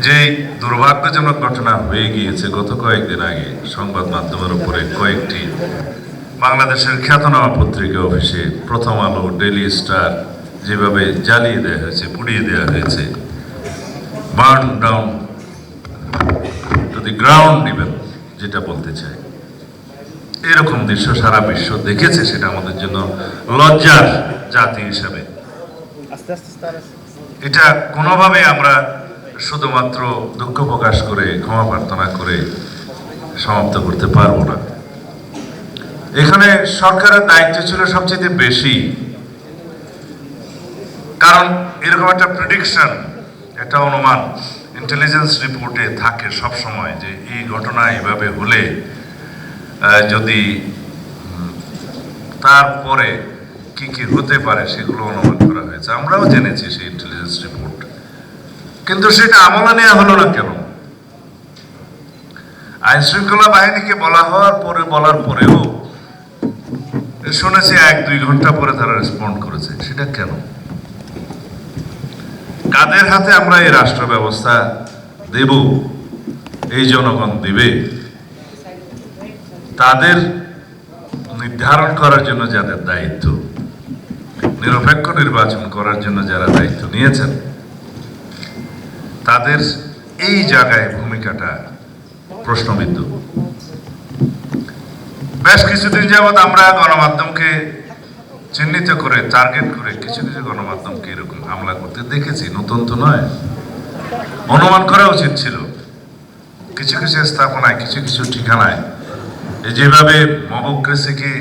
যে দুর্ভাগ্যজনক ঘটনা হয়ে গিয়েছে গত কয়েকদিন আগে সংবাদ মাধ্যমের উপরে কয়েকটি বাংলাদেশের খ্যাতনামা পত্রিকা অফিসে প্রথম আলো, ডেইলি স্টার যেভাবে জ্বালিয়ে দেওয়া হয়েছে, পুড়িয়ে দেওয়া হয়েছে, burn down to the ground even যেটা বলতে চাই, এরকম দৃশ্য সারা বিশ্ব দেখেছে। সেটা আমাদের জন্য লজ্জার জাতি হিসাবে এটা কোনোভাবে আমরা শুধুমাত্র দুঃখ প্রকাশ করে ক্ষমা প্রার্থনা করে সমাপ্ত করতে পারবো না। এখানে সরকারের দায়িত্ব ছিল সবচেয়ে বেশি, কারণ এরকম একটা প্রেডিকশন, একটা অনুমান ইন্টেলিজেন্স রিপোর্টে থাকে সব সময় যে এই ঘটনা এইভাবে হলে যদি তারপরে কি কি হতে পারে সেগুলো অনুমান করা হয়েছে। আমরাও জেনেছি সেই ইন্টেলিজেন্স রিপোর্ট, কিন্তু সেটা আমলে নেওয়া হলো না কেন? আইন শৃঙ্খলা বাহিনীকে বলার পরেও শুনেছি 1-2 ঘন্টা পরে তারা রেসপন্ড করেছে। সেটা কেন? কাদের হাতে আমরা এই রাষ্ট্র ব্যবস্থা দেব, এই জনগণ দিবে, তাদের নির্ধারণ করার জন্য যাদের দায়িত্ব, নিরপেক্ষ নির্বাচন করার জন্য যারা দায়িত্ব নিয়েছেন, তাদের এই জায়গায় ভূমিকাটা প্রশ্নবিদ্ধ। বেশ কিছুদিন যাবৎ আমরা গণমাধ্যমকে চিহ্নিত করে টার্গেট করে কিছু কিছু গণমাধ্যমকে এরকম হামলা করতে দেখেছি। নতুন তো নয়, অনুমান করা উচিত ছিল। কিছু কিছু স্থাপনায়, কিছু কিছু ঠিকানায় যেভাবে মবক্রেসিকে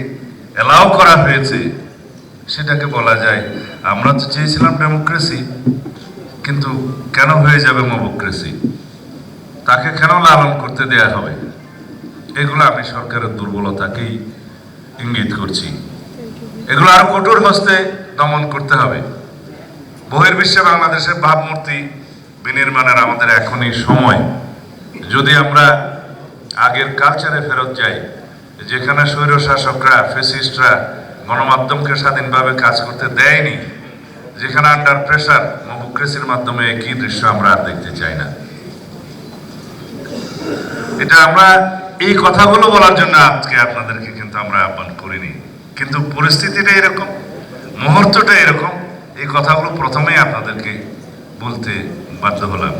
এলাও করা হয়েছে, সেটাকে বলা যায় আমরা তো চেয়েছিলাম ডেমোক্রেসি, কিন্তু কেন হয়ে যাবে মবক্রেসি? তাকে কেন লালন করতে দেয়া হবে? এগুলো আমি সরকারের দুর্বলতাকেই ইঙ্গিত করছি। এগুলো আরো কঠোর হস্তে দমন করতে হবে। বহির্বিশ্বে বাংলাদেশের ভাবমূর্তি বিনির্মাণের আমাদের এখনই সময়। যদি আমরা আগের কালচারে ফেরত যাই, যেখানে স্বৈরশাসকরা, ফ্যাসিস্টরা গণমাধ্যমকে স্বাধীনভাবে কাজ করতে দেয়নি, যেখানে আন্ডার প্রেসার, মবক্রেসির মাধ্যমে একই দৃশ্য আমরা আর দেখতে চাই না। এটা আমরা এই কথাগুলো বলার জন্য আজকে আপনাদেরকে কিন্তু আমরা আহ্বান করিনি, কিন্তু পরিস্থিতিটা এরকম, মুহূর্তটা এরকম, এই কথাগুলো প্রথমেই আপনাদেরকে বলতে বাধ্য হলাম।